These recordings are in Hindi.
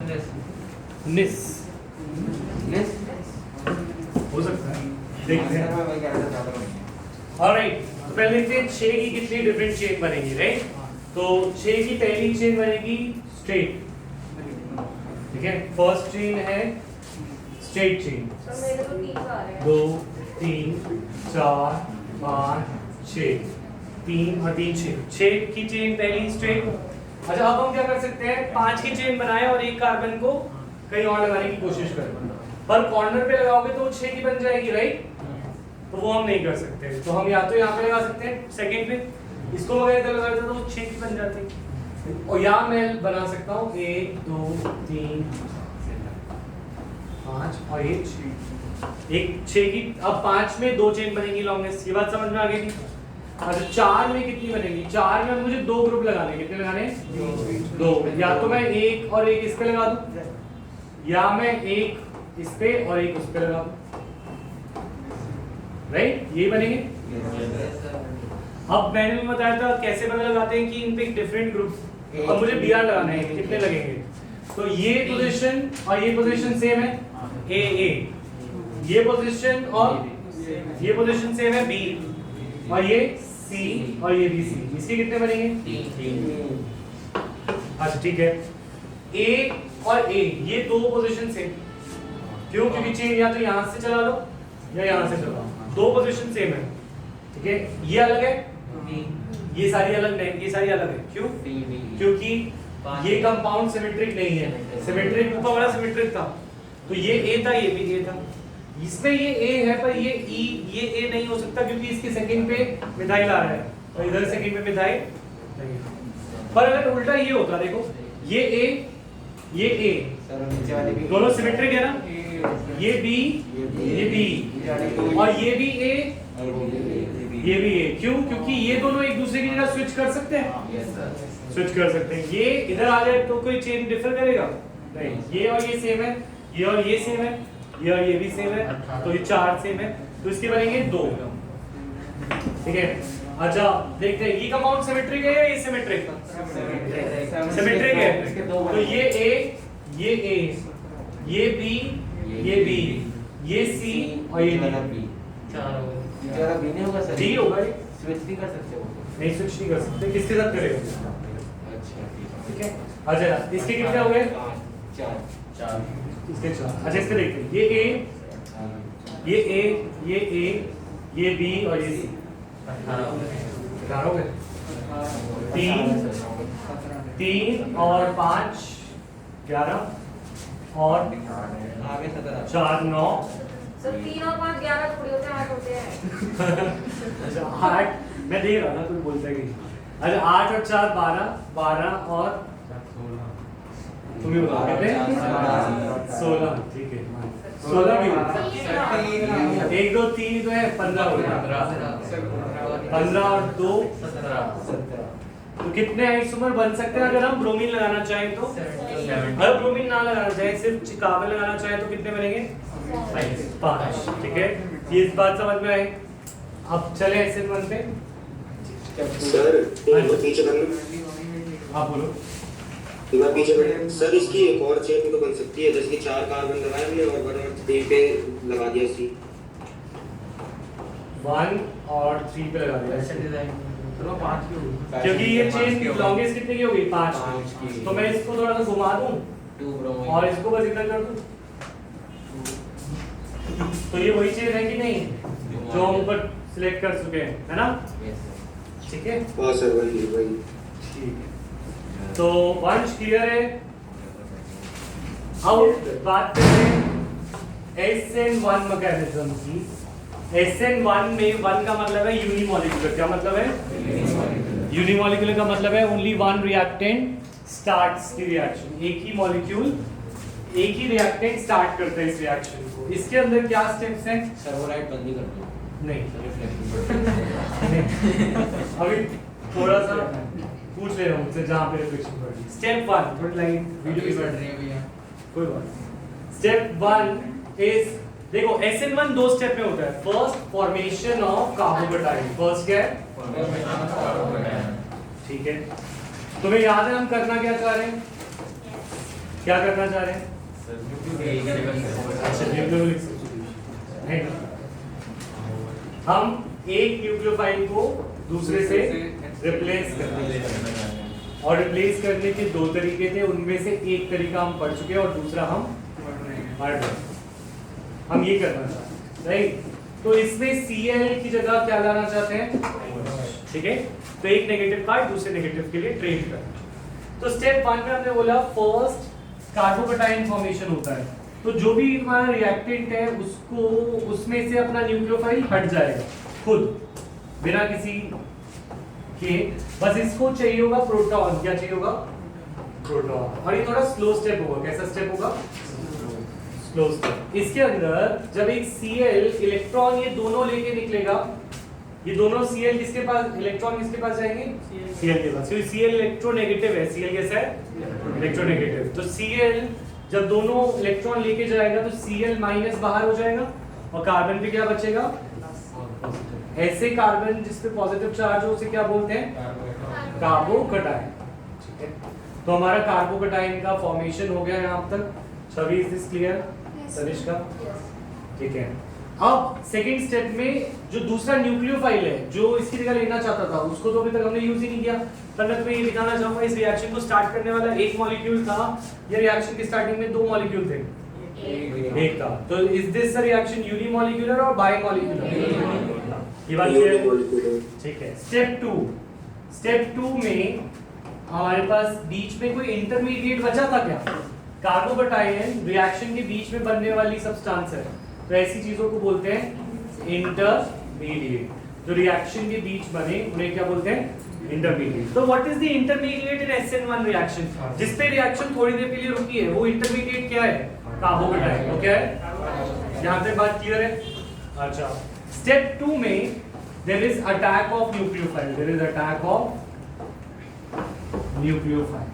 निस हो सकता है, देखते हैं। ऑलराइट, तो पहले देखते हैं 6 की कितनी डिफरेंट चेन बनेगी, राइट? तो 6 की पहली चेन बनेगी स्ट्रेट, ठीक है? फर्स्ट चेन है स्ट्रेट चेन, 2 3 4 5 6, 3 और 3 6 की चेन पहली स्ट्रेट। अच्छा, अब हम क्या कर सकते हैं, 5 की चेन बनाए और एक कार्बन को कहीं और लगाने की कोशिश करें, पर कॉर्नर पे लगाओगे तो 6 की बन जाएगी, राइट? तो वो हम नहीं कर सकते, तो हम या तो यहाँ पे लगा सकते हैं सेकंड पे, इसको वगैरह इधर लगा देते तो 6 की बन जाती, और यहाँ मैं बना सकता हूँ 1 2 3 5 और एक 6 की। अब 5 में 2 चेन बनेगी लॉन्गेस्ट, ये बात समझ में आ गई थी? अच्छा, 4 में कितनी बनेगी? 4 में मुझे 2 ग्रुप लगाने, कितने लगाने? 2। या तो मैं एक और एक इस पे लगा दूं, या मैं एक इस पे और एक उस पे लगा दूं, राइट? ये बनेंगे। अब मैंने भी बताया था कैसे पता लगाते हैं कि इन पे डिफरेंट ग्रुप, अब मुझे बीआर लगाना है, कितने लगेंगे? तो ये पोजीशन और ये पोजीशन सेम है, ए ए, ये पोजीशन और ये पोजीशन सेम है, बी, और ये सी और ये बी सी, इसके कितने बनेंगे? 3। अच्छा ठीक है, ए और ए ये दो पोजीशन सेम, क्यों? क्योंकि चेन या तो यहाँ से चला लो या यहाँ से चलाओ, दो पोजीशन सेम है, ठीक है? ये अलग है, ये सारी अलग नहीं, ये सारी अलग है, क्यों? क्योंकि ये कंपाउंड सिमेट्रिक नहीं है, सिमेट्रिक ऊपर वाला सिमेट्रिक था, तो ये ए था, ये भी ए था, इसमें ये ए है पर ये ई, ये ए नहीं हो सकता क्योंकि इसके सेकंड पे मिथाइल आ रहा है, तो इधर सेकंड पे मिथाइल नहीं। पर अगर उल्टा ये होता, देखो ये ए, ये ए, दोनों सिमेट्रिक है ना, ये बी, ये बी, और ये भी ए, ये भी ए, क्यों? क्योंकि ये दोनों एक दूसरे की जगह स्विच कर सकते हैं, स्विच कर सकते हैं। ये इधर आ जाए तो कोई चेन डिफर करेगा नहीं, ये और ये सेम है, ये और ये सेम है, ये और ये भी सेम है, तो ये 4 सेम है, तो इसके बनेंगे 2, ठीक है? अच्छा देखते हैं, ये कंपाउंड सिमेट्रिक है या एसिमेट्रिक? सिमेट्रिक है, तो ये ए, ये ए, ये बी, ये बी, ये सी और ये डी, बी नहीं होगा सर, डी होगा, स्विच नहीं कर सकते वो, नहीं स्विच नहीं कर सकते, किसके साथ करेगा? अच्छा ठीक है। अच्छा इसके कितने हो गए? 4 इसके 4। अच्छा इसके देखते हैं, ये ए, ये ए, ये ए, ये बी और ये सी, 18 हो गए। 3 और 5 11 और 4 9, सर 3 और 5 11 थोड़ी होते हैं, 8 होते हैं। अच्छा 8, मैं देख रहा था तुम बोलते कि, अच्छा 8 और 4 12, 12 और तुम्हें बताओ कितने? 16, ठीक है 16 भी होगा, 1 2 3 तो है 15 हो गया, 15 और 2 17, तो कितने आइसोमर बन सकते हैं अगर हम ब्रोमीन लगाना चाहें तो? अगर ब्रोमीन ना लगाना चाहें, सिर्फ कार्बन लगाना चाहें तो कितने बनेंगे? 5, ठीक है? ये इस बात समझ में आई। अब चले SN1 पे। सर पीछे करना, आप बोलो। मैं पीछे बैठा सर, इसकी एक और चेन तो बन सकती है, जैसे कि 4 कार्बन लगाए हमने और 1 और 3 पे लगा दिया सी, 1 और 3 पे लगा दिया, ऐसे डिजाइन चलो 5 की होगी, क्योंकि ये चेन लॉन्गेस्ट कितने की होगी? 5 की। तो मैं इसको थोड़ा सा घुमा दूं 2 ब्रोमीन और इसको बस इधर कर दूं, तो ये वही चेन है कि नहीं जो हम ऊपर सिलेक्ट कर चुके हैं, है ना? यस ठीक है, हाँ सर वही वही। ठीक है, तो वंश क्लियर है। अब बात करें SN1 मैकेनिज्म की। SN1 में 1 का मतलब है यूनिमॉलिक्यूलर, क्या मतलब है? यूनिमॉलिक्यूलर का मतलब है only one reactant starts the reaction, एक ही मॉलिक्यूल एक ही रिएक्टेंट स्टार्ट करता है इस रिएक्शन को। इसके अंदर क्या स्टेप्स हैं? सर्वोराइट बंद ही कर दो, नहीं रिफ्लेक्शन अभी थोड़ा सा पूछ ले रहा हूँ मुझसे जहाँ पे रिफ्लेक्शन पड़ रही है। स्टेप 1 थोड़ी लाइन वीडियो भी बढ़ रही है भैया, कोई बात नहीं। स्टेप 1 इज, देखो SN1 दो स्टेप में होता है। First formation of carbocation, first क्या है? ठीक है, तुम्हें याद है हम करना क्या चाह रहे हैं? क्या करना चाह रहे हैं? अच्छा न्यूक्लियोफिलिक है ना? हम एक न्यूक्लियोफाइल को दूसरे से रिप्लेस करते हैं और रिप्लेस करने के दो तरीके थे, उनमें से एक तरीका हम पढ़ चुके हैं और दूसरा हम पढ़ रहे हैं। हम ये करना चाहते हैं, राइट? तो इसमें Cl की जगह क्या लाना चाहते हैं? ठीक है, तो एक नेगेटिव कार्ड दूसरे नेगेटिव के लिए ट्रेड करना। तो स्टेप 1 में हमने बोला फर्स्ट कार्बोकैटायन फॉर्मेशन होता है, तो जो भी हमारा रिएक्टेंट है उसको उसमें से अपना न्यूक्लियोफाइल हट जाएगा खुद बिना किसी के, बस इसको चाहिए होगा प्रोटॉन। क्या चाहिए होगा? प्रोटॉन। और ये थोड़ा स्लो स्टेप होगा। कैसा स्टेप होगा? Slow step. इसके अंदर जब एक Cl इलेक्ट्रॉन ये दोनों लेके निकलेगा, ये दोनों Cl किसके पास, इलेक्ट्रॉन किसके पास जाएंगे? Cl के पास। तो Cl इलेक्ट्रोनेगेटिव है। Cl कैसा है? इलेक्ट्रोनेगेटिव। तो Cl जब दोनों इलेक्ट्रॉन लेके जाएगा तो Cl माइनस बाहर हो जाएगा और कार्बन पे क्या बचेगा? ऐसे कार्बन जिस पे पॉजिटिव चार्ज हो उसे क्या बोलते हैं? कार्बोकैटायन। ठीक है, तो हमारा कार्बोकैटायन का फॉर्मेशन हो गया यहाँ तक। छवि इज दिस क्लियर सतीश का? ठीक है, अब सेकंड स्टेप में जो दूसरा न्यूक्लियोफाइल है जो इसकी जगह लेना चाहता था उसको तो अभी तक हमने यूज ही नहीं किया। तब मैं ये दिखाना चाहूंगा इस रिएक्शन को स्टार्ट करने वाला एक मॉलिक्यूल था। ये रिएक्शन की स्टार्टिंग में दो मॉलिक्यूल थे, एक था। तो is this a reaction unimolecular और बाइमॉलिक्यूलर? ये बात क्लियर है? ठीक है। स्टेप 2 में हमारे पास बीच में कोई इंटरमीडिएट बचा था क्या? कार्बोकैटायन रिएक्शन के बीच में बनने वाली सब्सटेंस है, तो ऐसी चीजों को बोलते हैं इंटरमीडिएट। जो रिएक्शन के बीच बने उन्हें क्या बोलते हैं? इंटरमीडिएट। तो what is the intermediate in SN1 reaction? जिस पे रिएक्शन थोड़ी देर के लिए रुकी है वो इंटरमीडिएट क्या है? कार्बोकैटायन। वो क्या है? यहां तक बात क्लियर है? अच्छा, स्टेप 2 में there is attack of nucleophile. There is attack of nucleophile.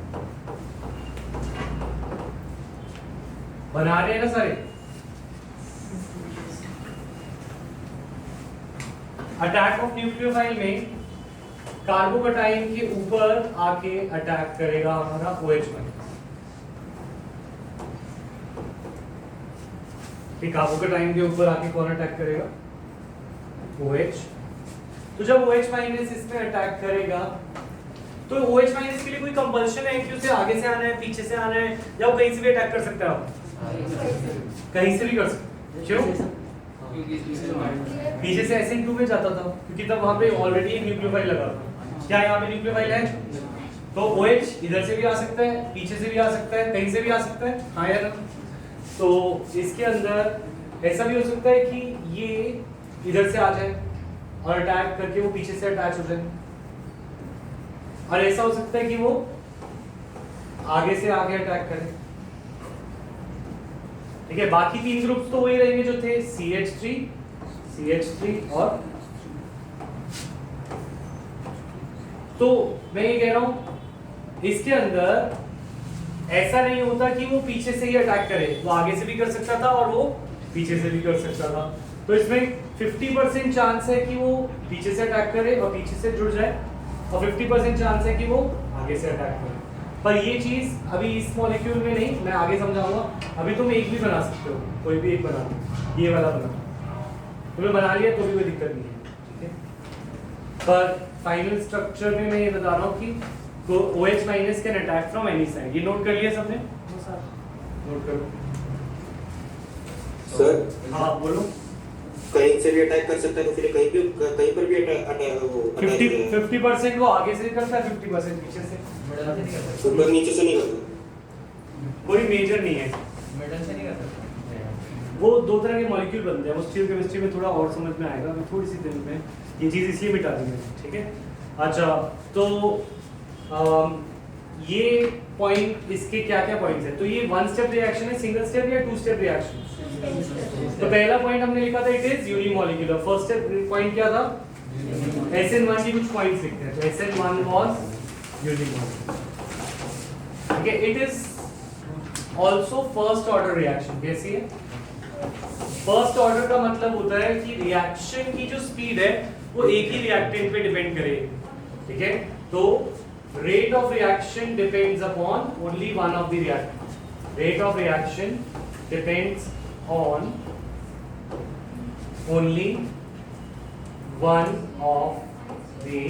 बना रहे हैं ना सारे? अटैक ऑफ न्यूक्लियोफाइल में कार्बोकैटायन के ऊपर आके अटैक करेगा हमारा OH माइनस। कार्बोकैटायन के ऊपर आके कौन अटैक करेगा? OH। तो जब OH माइनस इसमें अटैक करेगा तो OH माइनस के लिए कोई कंपल्शन है कि उसे आगे से आना है, पीछे से आना है, या वो कहीं से भी अटैक कर सकता है? कहीं से भी कर सकता है। क्यों? पीछे से SN2 में जाता था क्योंकि तब वहां पे ऑलरेडी एक न्यूक्लियोफाइल लगा था। क्या यहाँ पे न्यूक्लियोफाइल है? तो OH इधर से भी आ सकता है, पीछे से भी आ सकता है, कहीं से भी आ सकता है। हाँ या ना? तो इसके अंदर ऐसा भी हो सकता है कि ये इधर से आ जाए और अटैक करके वो पीछे से अटैच हो जाए, और ऐसा हो सकता है कि वो आगे से आगे अटैक करे। ठीक है, बाकी तीन ग्रुप्स तो वही रहेंगे जो थे, CH3 और। तो मैं ये कह रहा हूं इसके अंदर ऐसा नहीं होता कि वो पीछे से ही अटैक करे, वो आगे से भी कर सकता था और वो पीछे से भी कर सकता था। तो इसमें 50% चांस है कि वो पीछे से अटैक करे और पीछे से जुड़ जाए, और 50% चांस है कि वो आगे से अटैक करे। पर ये चीज अभी इस मॉलिक्यूल में नहीं, मैं आगे समझाऊंगा। अभी तुम एक भी बना सकते हो, कोई भी एक बना, ये वाला बना, तुमने बना लिया तो भी कोई दिक्कत नहीं है। ठीक है, पर फाइनल स्ट्रक्चर में मैं ये बता रहा हूँ कि OH minus can attack from any side. ये नोट कर लिया सबने? नोट करो सर। हाँ बोलो। कहीं से भी अटैक कर सकता है, तो फिर कहीं पर भी अटैक 50% वो आगे से करता है, 50% पीछे से, ऊपर नीचे से नहीं करता। कोई मेजर नहीं है। मेटल से नहीं करता। वो दो तरह के मॉलिक्यूल बनते हैं, वो स्टील केमिस्ट्री में थोड़ा और समझ में आएगा, मैं थोड़ी सी देर में ये चीज़ इसलिए मिटा दी मैंने। ठीक है, अच्छा तो ये पॉइंट, इसके क्या क्या पॉइंट्स हैं? तो ये वन स्टेप रिएक्शन है, सिंगल स्टेप या टू स्टेप रिएक्शन? तो पहला पॉइंट हमने लिखा था it is unimolecular. First step point क्या था? SN1 की कुछ पॉइंट्स लिखते हैं। तो SN1 वाज यूनिमॉलिक्यूलर। ठीक है, it is also first order reaction. कैसी है? फर्स्ट ऑर्डर का मतलब होता है कि रिएक्शन की जो स्पीड है वो एक ही रिएक्टेंट पे डिपेंड करेगी। ठीक है, तो rate of reaction depends upon only one of the reactant. rate of reaction depends on only one of the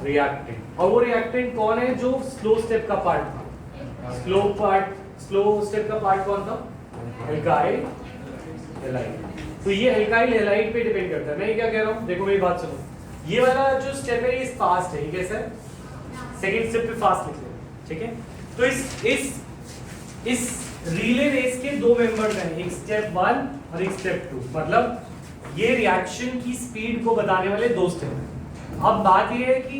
reactant. और वो reactant कौन है जो slow step का part था? slow step का part कौन था? alkyl halide. तो ये alkyl halide पे डिपेंड करता है. मैं क्या कह रहा हूँ? देखो मेरी बात सुनो. ये वाला जो स्टेप है ये फास्ट है, ये कैसा है? सेकेंड स्टेप पे फास्ट लिख रहे हैं, ठीक है? तो इस रिले रेस के दो मेंबर्स हैं, एक स्टेप 1 और एक स्टेप 2. मतलब ये रिएक्शन की स्पीड को बताने वाले दो स्टेप हैं. अब बात ये है कि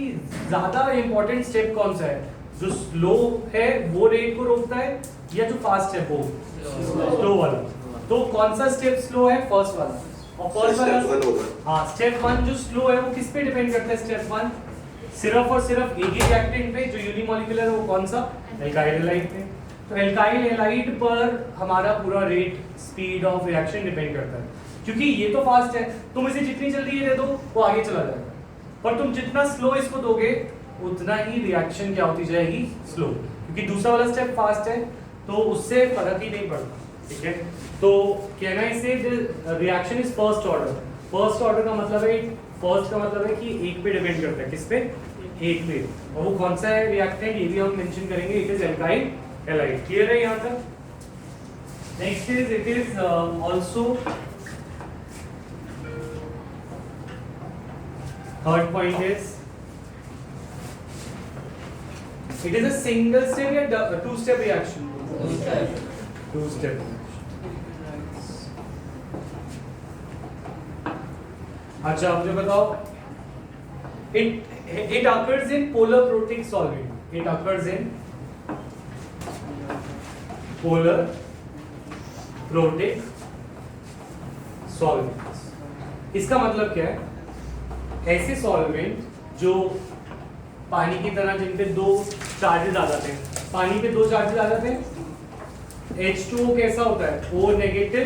ज्यादा इंपॉर्टेंट स्टेप कौन सा है? जो स्लो है वो रेट को रोकता है या जो फास्ट है वो स्लो वाला? तो कौन सा स्टेप स्लो है? फर्स्ट वाला. और फर्स्ट वाला हाँ स्टेप 1 जो स्लो है वो किस पे डिपेंड करता है? स्टेप 1 सिर्फ और सिर्फ एक ही रिएक्टेंट पे जो यूनिमॉलिक्यूलर है वो कौन सा? एल्काइल हैलाइड पे. तो एल्काइल हैलाइड पर हमारा पूरा rate speed of reaction depend करता है. क्योंकि ये तो फास्ट है, तुम इसे जितनी जल्दी ये दे दो वो आगे चला जाएगा, पर तुम जितना स्लो इसको दोगे उतना ही रिएक्शन क्या होती जाएगी? स्लो. क्योंकि दूसरा वाला स्टेप फास्ट है तो उससे फर्क ही नहीं पड़ता, ठीक है? तो कहना इसे reaction is first order. First order का मतलब है, फर्स्ट का मतलब है कि एक पे डिपेंड करता है. किस पे? एक पे. और वो कौन सा है रिएक्टेंट ये भी हम मेंशन करेंगे. It is alkyl halide. Clear है यहाँ तक? Next is it is also third point is it is a single step या two step reaction? Two step. अच्छा अब मुझे बताओ, it occurs in polar protic solvent. It occurs in polar protic solvents. इसका मतलब क्या है? ऐसे सॉल्वेंट जो पानी की तरह जिन पे दो चार्जेस आ जाते हैं, पानी पे दो चार्जेस आ जाते हैं. H2O कैसा होता है? O नेगेटिव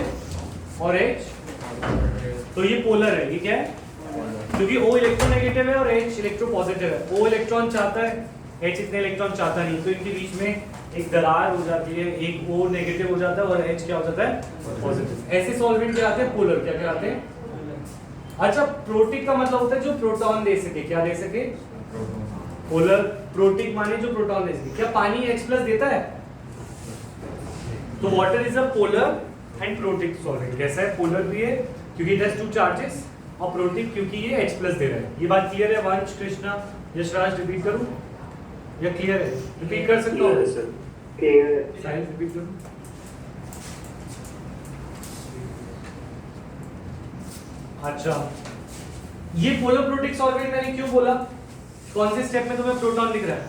और H, तो ये पोलर है. ये क्या है? क्योंकि O इलेक्ट्रोनेगेटिव है और H इलेक्ट्रो पॉजिटिव है. O इलेक्ट्रॉन चाहता है, H इतने इलेक्ट्रॉन चाहता नहीं, तो इनके बीच में एक दरार हो जाती है. एक O नेगेटिव हो जाता है और H क्या हो जाता है? पॉजिटिव. ऐसे सॉल्वेंट क्या आते हैं? पोलर. क्या कहलाते हैं? अच्छा प्रोटिक का मतलब होता है जो प्रोटॉन दे सके. क्या दे सके? पोलर. प्रोटिक माने जो प्रोटॉन दे सके. क्या पानी H+ देता है? तो water is a polar and protic solvent. कैसा है? पोलर भी है क्योंकि इट हैज टू चार्जेस, और प्रोटिक क्योंकि ये H+ दे रहा है. ये बात क्लियर है? वंश, कृष्णा, यशराज रिपीट करूं या क्लियर है? रिपीट कर सकता हूं सर? क्लियर है. साइंस रिपीट करूं? अच्छा ये पोलर प्रोटिक सॉल्वेंट मैंने क्यों बोला? कौन से स्टेप में तुम्हें प्रोटॉन दिख रहा है?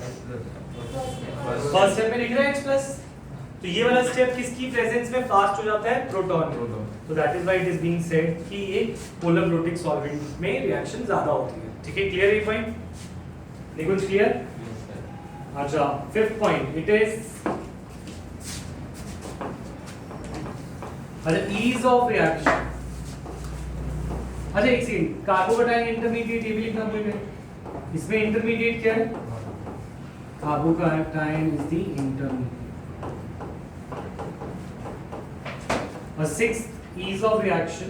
फर्स्ट स्टेप में दिख रहा है H+. तो ये वाला स्टेप किसकी प्रेजेंस में फास्ट हो जाता है? प्रोटॉन. तो that is why it is being said कि ये पोलर प्रोटिक सॉल्वेंट में रिएक्शन ज्यादा होती है. ठीक है? क्लियर है ये पॉइंट? निकुंज क्लियर? अच्छा fifth point it is ease of reaction. अच्छा एक सेकंड, कार्बोकैटायन इंटरमीडिएट ये भी लिखना भूल गए. इसमें इंटरमीडिएट क्या है? Carbocation is the intermediate. और sixth ease of reaction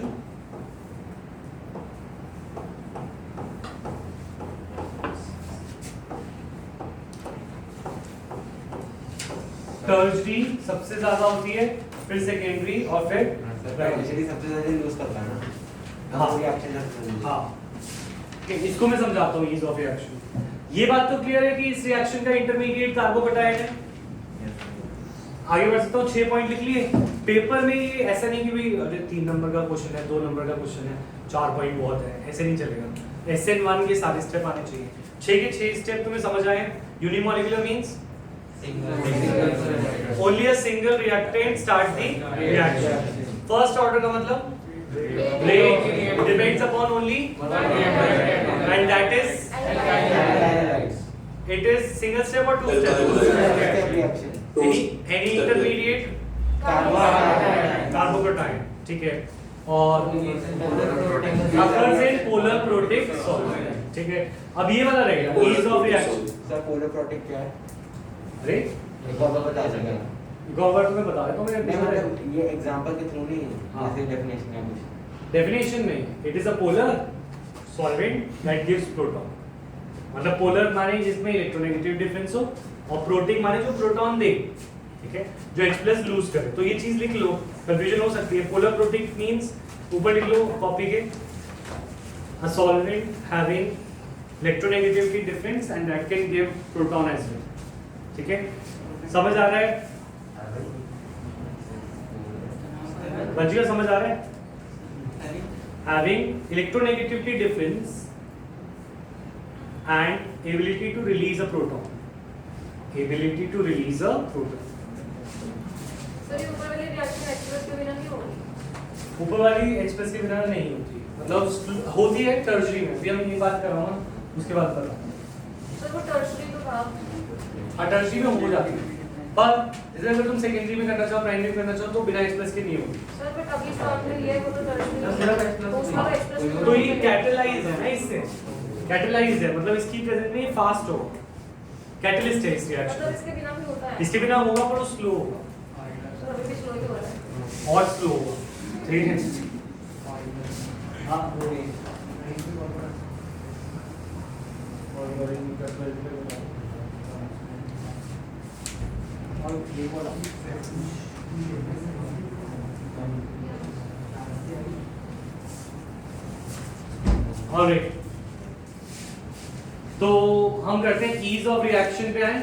tertiary सबसे ज्यादा होती है, फिर सेकेंडरी और फिर टर्शरी सबसे ज्यादा यूज करता है ना. हाँ रिएक्शन हाँ. इसको मैं समझाता हूँ ईज ऑफ रिएक्शन. ये बात तो क्लियर है कि इस रिएक्शन का इंटरमीडिएट कार्बोकैटायन है. आगे बढ़ सकता हूँ. 6 पॉइंट लिख लिए. पेपर में ये ऐसा नहीं कि भाई अरे 3 नंबर का क्वेश्चन है, 2 नंबर का क्वेश्चन है, 4 पॉइंट बहुत है, ऐसे नहीं चलेगा. SN1 के सारे स्टेप आने चाहिए. 6 के 6 स्टेप तुम्हें समझ आए? Unimolecular means only a single reactant start the reaction. First order का मतलब rate depends upon only and that is it is single step or two step? Any intermediate carbocation. ठीक है? और occurs in polar protic solvent. ठीक है? अब ये वाला रहेगा ease of reaction. Sir polar protic क्या है? अरे एक बार बता सकते हैं. गवर्नमेंट में बता देता हूँ नहीं मैं मतलब ये एग्जांपल के थ्रू नहीं हाँ। जैसे डेफिनेशन है कुछ डेफिनेशन में it is a polar solvent that gives proton, मतलब पोलर माने जिसमें इलेक्ट्रोनेगेटिव डिफरेंस हो और प्रोटिक माने जो प्रोटॉन दे, ठीक है, जो H+ लूज करे। तो ये चीज लिख लो, कंफ्यूजन हो सकती है। पोलर प्रोटिक मींस ऊपर लिख लो कॉपी के, a solvent having electronegativity difference and that can give proton as well, ठीक है, समझ आ रहा है बच्चियों, समझ आ रहा है? Having electronegativity difference and ability to release a proton, ability to release a proton। Sir ये ऊपर वाली रिएक्शन H+ के बिना नहीं होगी? ऊपर वाली H+ के बिना नहीं होती, मतलब होती है टर्शरी में, भी हम ये बात कर रहा हूँ, उसके बाद बता। सर वो टर्शरी तो था। हाँ टर्शरी में हो जाती है, पर जैसे अगर तुम सेकेंडरी में करना चाहो, प्राइमरी में करना चाहो तो बिना H+ के नहीं होगी। सर बट अभी जो आपने लिया है वो तो टर्शरी तो उसमें H+ तो ये कैटलाइज है ना, इससे कैटलाइज है, मतलब इसकी प्रेजेंस में फास्ट हो, कैटलिस्ट है इस मतलब रिएक्शन। इसके बिना भी होता है? इसके बिना होगा पर वो स्लो होगा, सर अभी भी स्लो ही हो रहा है। और स्लो होगा, ठीक है। हाँ ऑलराइट, तो हम करते हैं ईज ऑफ रिएक्शन पे आए।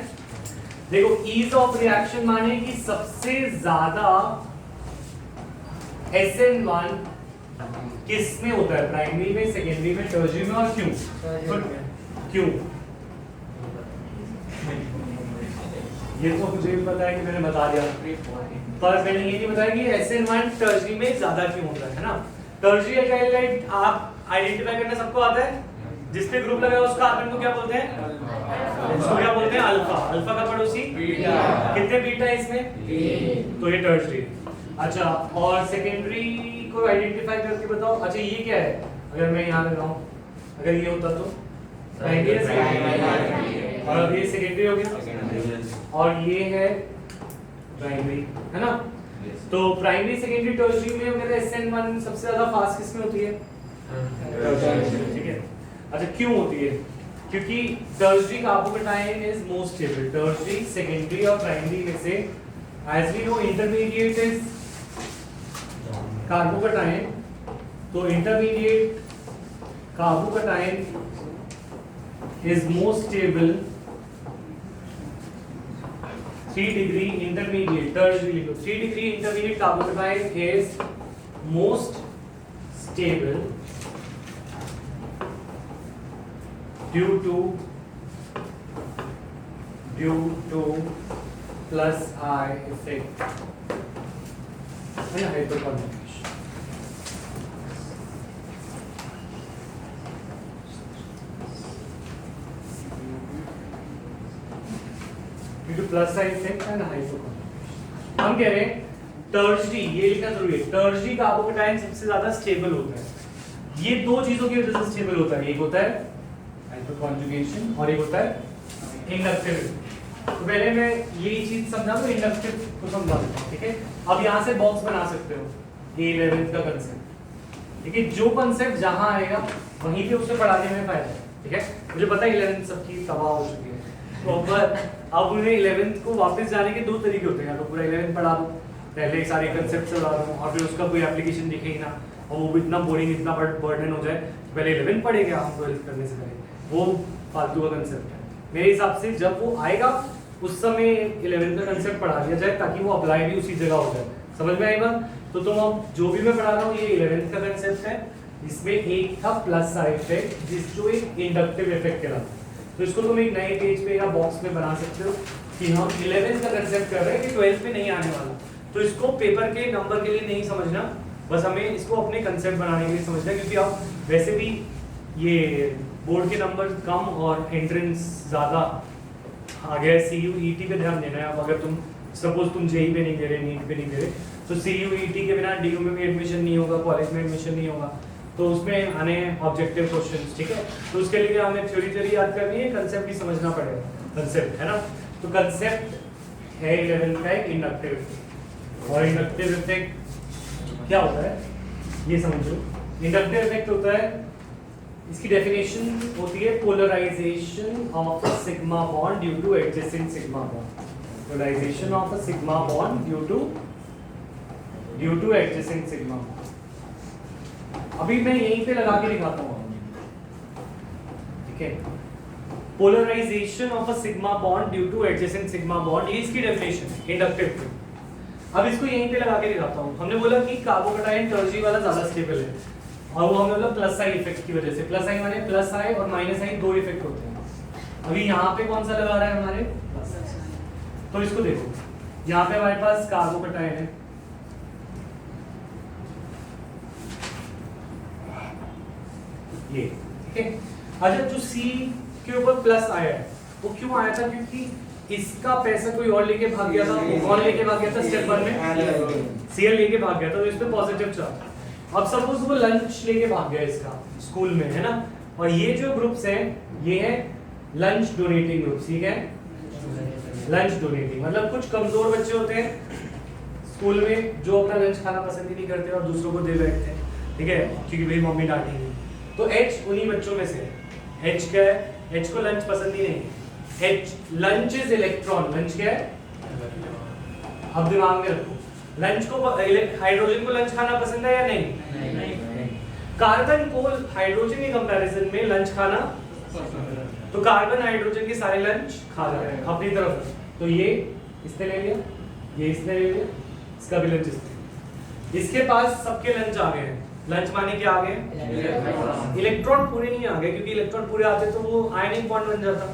देखो ईज ऑफ रिएक्शन माने कि सबसे ज्यादा SN1 किस में होता है, प्राइमरी में, सेकेंडरी में, टर्शरी में, और क्यों? क्यों? ये तो मुझे भी पता है कि मैंने बता दिया, पर मैंने ये नहीं बताया कि SN1 टर्शरी में ज्यादा क्यों होता है ना। टर्शरी एल्काइलाइड आप आइडेंटिफाई करना सबको आता है, जिस पे ग्रुप लगा है उस कार्बन को क्या बोलते हैं? उसको क्या बोलते हैं? अल्फा। अल्फा का पड़ोसी बीटा। कितने बीटा है इसमें? तो ये टर्शरी। अच्छा, और सेकेंडरी को आइडेंटिफाई करके बताओ। अच्छा ये क्या है, अगर मैं यहाँ लगाऊं, अगर ये होता तो प्राइमरी है, सेकेंडरी, और अब ये सेकेंडरी हो गया, और ये है प्राइमरी, है ना। तो प्राइमरी, सेकेंडरी, टर्शरी में अगर SN1 सबसे ज्यादा फास्ट किस में होती है? ठीक है। अच्छा क्यों होती है? क्योंकि tertiary carbocation is most stable. Tertiary, secondary और प्राइमरी में से as we know intermediate is carbocation, तो intermediate carbocation is most stable 3 degree intermediate, tertiary 3 degree intermediate carbocation is most stable due to plus I effect and hyperconjugation। due to plus I effect and hyperconjugation। हम कह रहे हैं टर्शरी, ये लिखना जरूरी है, टर्शरी कार्बोकेटाइन सबसे ज्यादा स्टेबल होता है। ये दो चीजों की वजह से स्टेबल होता है, एक होता है हाइपरकॉन्जुगेशन और एक होता है इंडक्टिव। तो पहले मैं यही चीज समझा दूं, इंडक्टिव को समझा देता हूं, ठीक है। अब यहाँ से बॉक्स बना सकते हो, A11 का कंसेप्ट, ठीक है। जो कंसेप्ट जहां आएगा वहीं पे उसे पढ़ाने में फायदा है, ठीक है। मुझे पता है 11 सबकी तबाह हो चुकी है, तो अब उन्हें 11th को वापस जाने के दो तरीके होते हैं, या तो पूरा 11 पढ़ा दो, पहले सारे कंसेप्ट चला दो, और फिर उसका कोई एप्लीकेशन दिखे ही ना, और वो इतना बोरिंग, इतना बर्डन हो जाए, पहले 11 पढ़ेंगे हम 12th करने से पहले, वो फालतू का कंसेप्ट है। मेरे हिसाब से जब वो आएगा उस समय 11th का कंसेप्ट पढ़ा दिया जाए, ताकि वो अप्लाई भी उसी जगह हो जाए। समझ में आई बात? तो तुम अब जो भी मैं पढ़ा रहा हूँ ये 11th का कंसेप्ट है। इसमें एक था प्लस साइड इफेक्ट, जो एक इंडक्टिव इफेक्ट कहलाता है। तो इसको तुम एक नए पेज पे या बॉक्स में बना सकते हो कि हम 11th का कंसेप्ट कर रहे हैं कि 12th पे नहीं आने वाला। तो इसको पेपर के नंबर के लिए नहीं समझना, बस हमें इसको अपने कंसेप्ट बनाने के लिए समझना है, क्योंकि अब वैसे भी ये बोर्ड के नंबर कम और एंट्रेंस ज़्यादा आ गया है। CUET पे ध्यान देना है। अब अगर तुम सपोज तुम JEE पे नहीं दे रहे, नीट पे नहीं दे रहे, तो CUET के बिना DU में भी एडमिशन नहीं होगा, कॉलेज में एडमिशन नहीं होगा, तो उसमें आने ऑब्जेक्टिव क्वेश्चंस, ठीक है। तो उसके लिए हमें थ्योरी याद करनी है, कंसेप्ट भी समझना पड़ेगा, कंसेप्ट है ना। तो कंसेप्ट है 11th का एक इंडक्टिव इफेक्ट। और इंडक्टिव इफेक्ट क्या होता है ये समझो। इंडक्टिव इफेक्ट होता है, इसकी डेफिनेशन होती है polarisation of a sigma bond due to adjacent sigma bond. Polarisation of a sigma bond due to adjacent sigma bond. अभी मैं यहीं पे लगा के दिखाता हूँ, ठीक है। Polarisation of a sigma bond due to adjacent sigma bond, ये इसकी डेफिनेशन है इंडक्टिव की। अब इसको यहीं पे लगा के दिखाता हूँ। हमने बोला कि कार्बोकैटायन टर्जी वाला ज्यादा स्टेबल है, और वो हमने बोला प्लस आई इफेक्ट की वजह से। प्लस आई माने प्लस आई और माइनस आई दो इफेक्ट होते हैं। अभी यहाँ पे कौन सा लगा रहा है हमारे प्लस। तो इसको देखो, यहाँ पे हमारे पास कार्बोकैटायन है, ये ठीक है। अच्छा जो सी के ऊपर प्लस आया है वो क्यों आया था? क्योंकि इसका पैसा कोई और लेके भाग गया था। कौन लेके भाग गया था? स्टेप 1 में सीएल लेके भाग गया था, तो इस पे पॉजिटिव चार्ज। अब सपोज वो लंच लेके भाग गया इसका स्कूल में, है ना। और ये जो ग्रुप्स हैं ये है लंच डोनेटिंग ग्रुप्स, ठीक है। लंच डोनेटिंग मतलब कुछ कमजोर बच्चे होते हैं स्कूल में जो अपना लंच खाना पसंद ही नहीं करते और दूसरों को दे बैठते हैं, ठीक है, क्योंकि भाई मम्मी डांटेगी। तो H उन्हीं बच्चों में से है। H क्या है? H को लंच पसंद ही नहीं। H lunch is electron. Lunch क्या है? अब दिमाग में रखो, लंच को हाइड्रोजन को लंच खाना पसंद है या नहीं? कार्बन को हाइड्रोजन के कंपैरिजन में लंच खाना, तो कार्बन हाइड्रोजन के सारे लंच खा रहा है अपनी तरफ। तो ये इसने ले लिया, ये इसने ले लिया, इसका भी लंच इसने। इसके पास सबके लंच आ गए हैं। लंच माने क्या आ गए? इलेक्ट्रॉन पूरे नहीं आ गए, क्योंकि इलेक्ट्रॉन पूरे आते तो वो आयनिक बॉन्ड बन जाता।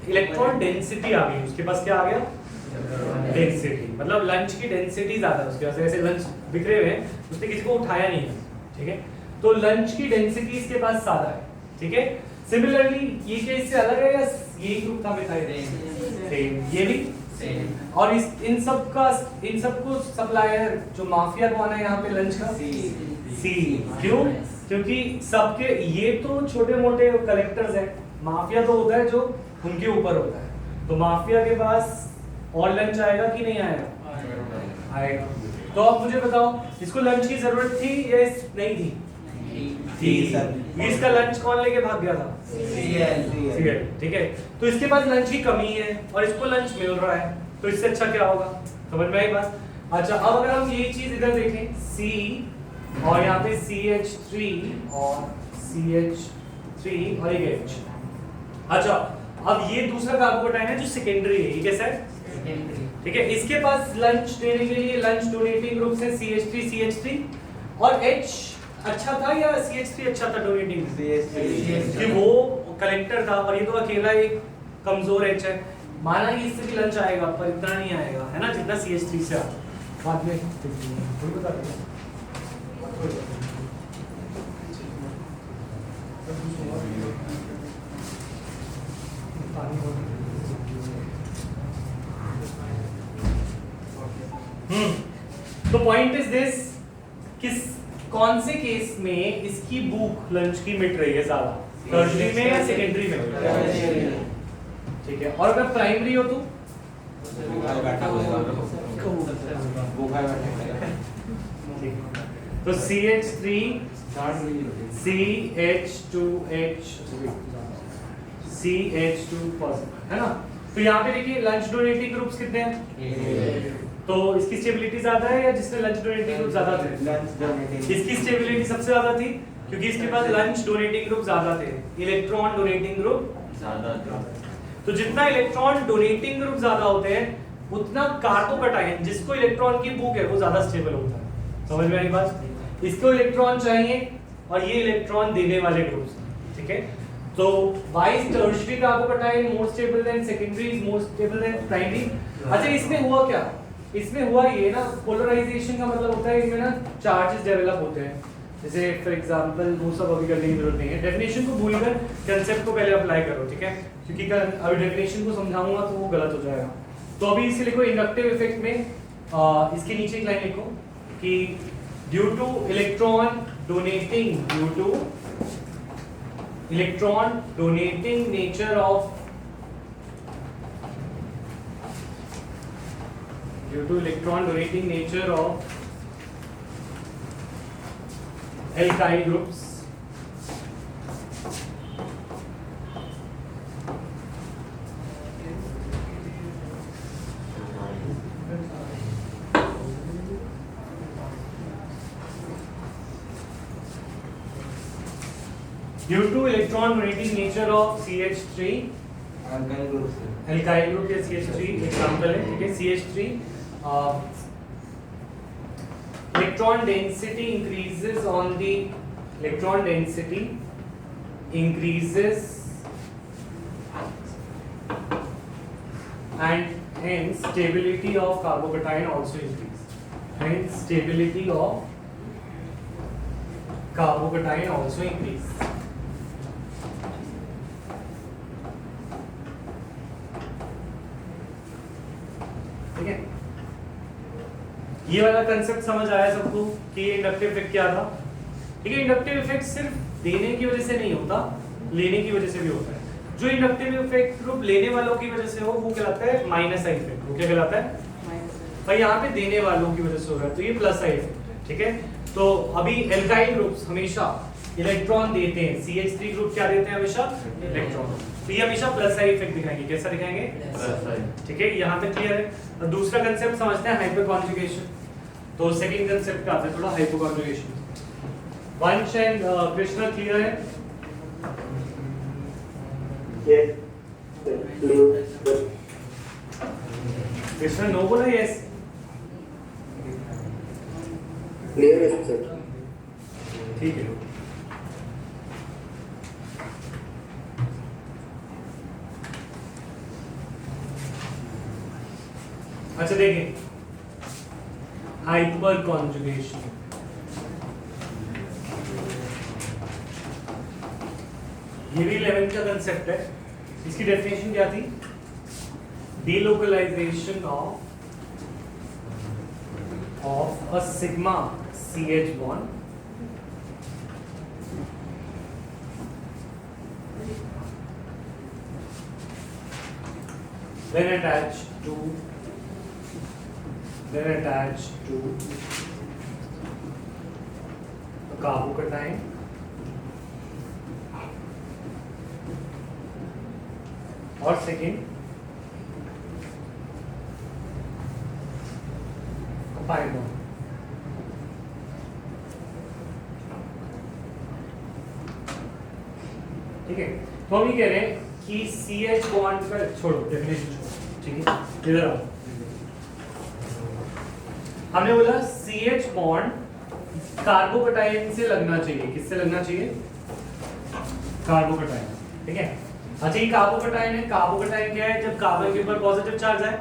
इलेक्ट्रॉन डेंसिटी आ गई उसके पास। क्या आ गया? डेंसिटी। मतलब लंच की डेंसिटी ज्यादा है उसके पास। ऐसे लंच बिखरे हुए हैं, उसने किसी को उठाया नहीं है, ठीक है। तो लंच की डेंसिटी इसके पास ज्यादा है, ठीक है। सिमिलरली ये केस से अलग है या यही ग्रुप था मिथाइल? सेम। ये भी सेम। और इन सबको सप्लायर जो माफिया कौन है यहाँ पे लंच का? सी। क्यों? क्योंकि सबके ये तो छोटे मोटे कलेक्टर्स हैं, माफिया तो होता है जो उनके ऊपर होता है। तो माफिया के पास और लंच आएगा कि नहीं आएगा? आएगा। तो अब मुझे बताओ इसको लंच की जरूरत थी या नहीं थी? थी सर। इसका लंच कौन लेके भाग गया था? सीएल, ठीक है। तो इसके पास लंच की कमी है और इसको लंच मिल रहा है, तो इससे अच्छा क्या होगा? समझ में आई बात? अच्छा अब अगर हम यही चीज इधर देखें, C और यहाँ पे CH3 और CH3 और एक H। अच्छा अब ये दूसरा कार्बोकैटायन है जो सेकेंडरी है, ये कैसा है? ठीक है। इसके पास लंच देने के लिए लंच डोनेटिंग ग्रुप्स है CH3 CH3 और H अच्छा था या CH3 अच्छा था डोनेटिंग? CH3 कि वो कलेक्टर था और ये तो अकेला एक कमजोर H है। माना कि इससे भी लंच आएगा पर इतना नहीं आएगा, है ना, जितना CH3 से आता। बाद में बता देंगे। तो पॉइंट इज दिस, किस कौन से केस में इसकी भूख लंच की मिट रही है ज्यादा? टर्शरी में या सेकेंडरी में? ठीक है। और अगर प्राइमरी हो तो CH3 CH2 पॉजिटिव, है ना। तो यहाँ पे देखिए लंच डोनेटिंग ग्रुप्स कितने हैं? तो इसकी स्टेबिलिटी ज्यादा है या जिसमें लंच डोनेटिंग ग्रुप ज्यादा थे? Lunch donating. इसकी स्टेबिलिटी सबसे ज्यादा थी क्योंकि इसके पास लंच डोनेटिंग ग्रुप ज्यादा थे, इलेक्ट्रॉन डोनेटिंग ग्रुप ज्यादा थे। तो जितना इलेक्ट्रॉन डोनेटिंग ग्रुप ज्यादा होते हैं उतना कार्बोकैटायन जिसको इलेक्ट्रॉन की भूख है वो ज्यादा स्टेबल होता है। समझ में आई बात? इसको इलेक्ट्रॉन चाहिए और ये इलेक्ट्रॉन देने वाले ग्रुप्स, ठीक है। तो why is tertiary carbocation more stable than secondary is more stable than primary? अच्छा इसमें हुआ क्या? इसमें हुआ ये ना, पोलराइजेशन का मतलब होता है इसमें ना चार्जेस डेवलप होते हैं। जैसे फॉर एग्जांपल वो सब अभी करने की जरूरत नहीं है, डेफिनेशन को भूलकर कांसेप्ट को पहले अप्लाई करो, ठीक है, क्योंकि अभी डेफिनेशन को समझाऊंगा तो वो गलत हो जाएगा। तो अभी इसे लिखो इंडक्टिव इफेक्ट में इसके नीचे एक लाइन लिखो कि due two electron donating nature of due two electron donating nature of alkyl groups due to electron donating nature of CH3 alkyl group से alkyl group या CH3 एग्जांपल है, ठीक है। CH3 electron density increases on the electron density increases and hence stability of carbocation also increases, hence stability of carbocation also increases। ठीक है, ये वाला कंसेप्ट समझ आया सबको कि ये इंडक्टिव इफेक्ट क्या था। ठीक है, इंडक्टिव इफेक्ट सिर्फ देने की वजह से नहीं होता, लेने की वजह से भी होता है। जो इंडक्टिव इफेक्ट ग्रुप लेने वालों की वजह से हो वो कहलाता है माइनस आई इफेक्ट। वो क्या कहलाता है भाई, यहाँ पे देने वालों की वजह से हो रहा है तो ये प्लस आई इफेक्ट है। ठीक है, तो अभी एल्काइल ग्रुप्स हमेशा इलेक्ट्रॉन देते हैं, CH3 ग्रुप क्या देते हैं हमेशा, इलेक्ट्रॉन। तो ये हमेशा प्लस आई इफेक्ट दिखाएंगे। कैसा दिखाएंगे, प्लस आई। ठीक है, यहाँ तक क्लियर है। और दूसरा कंसेप्ट समझते हैं हाइपर कॉन्जुगेशन। तो सेकंड कंसेप्ट पे आते हैं थोड़ा, हाइपर कॉन्जुगेशन। वंश एंड कृष्णा क्लियर है? कृष्णा नो बोला, यस क्लियर है सर। ठीक है। अच्छा देखें, हाइपर कॉन्जुगेशन। ये भी 11th का कंसेप्ट है। इसकी डेफिनेशन क्या थी, delocalization of a sigma CH bond when attached to a carbocation और second pi bond। ठीक है, तो हम ये कह रहे हैं कि CH बॉन्ड का छोड़ो, डेफिनेशन छोड़ो। ठीक है, इधर आओ। हमने बोला CH बॉन्ड कार्बोकटाइन से लगना चाहिए। किससे लगना चाहिए, कार्बोकटाइन। ठीक है, अच्छा ये कार्बोकटाइन है। कार्बोकटाइन क्या है, जब कार्बन के ऊपर पॉजिटिव चार्ज है,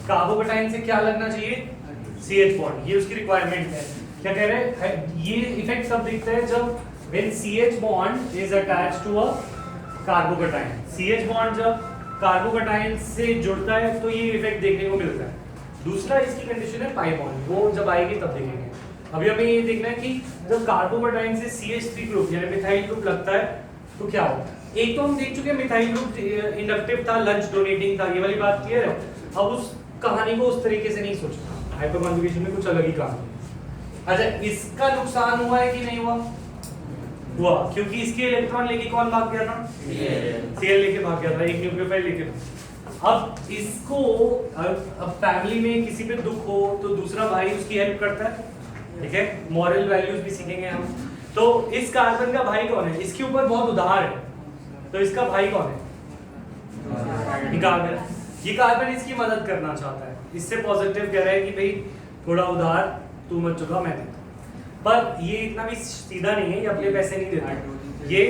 कार्बोकटाइन से क्या लगना चाहिए, CH बॉन्ड। ये उसकी रिक्वायरमेंट है। क्या कह रहे हैं, ये इफेक्ट कब दिखता है, जब when CH bond is attached to a कार्बोकटाइन। CH bond जब कार्बोकटाइन से जुड़ता है तो ये इफेक्ट देखने को मिलता है। दूसरा इसकी कंडीशन है पाई बॉन्ड, वो जब आएगी तब देखेंगे। अभी हमें ये देखना है कि जब कार्बोकटाइन से CH3 ग्रुप यानी मिथाइल ग्रुप लगता है तो क्या होता है। एक तो हम देख चुके हैं मिथाइल ग्रुप इंडक्टिव था, लंच डोनेटिंग था, ये वाली बात क्लियर है। अब उस कहानी को उस तरीके से नहीं सोचना, हाइपर कॉन्जुगेशन में कुछ अलग ही कहानी। अच्छा, इसका नुकसान हुआ है कि नहीं हुआ, हुआ, क्योंकि इसके इलेक्ट्रॉन लेके कौन भाग गया था, Cl लेके भाग गया था, एक न्यूक्लियोफाइल लेके। अब इसको अब फैमिली में किसी पे दुख हो तो दूसरा भाई उसकी हेल्प करता है। ठीक है, मॉरल वैल्यूज भी सीखेंगे हम। तो इस कार्बन का भाई कौन है, इसके ऊपर बहुत उधार है, तो इसका भाई कौन है, कार्बन। ये कार्बन इसकी मदद करना चाहता है, इससे पॉजिटिव कह रहा है कि भाई थोड़ा उधार तू मत चुका, मैं देता। पर ये इतना भी सीधा नहीं है, ये अपने पैसे नहीं देता, ये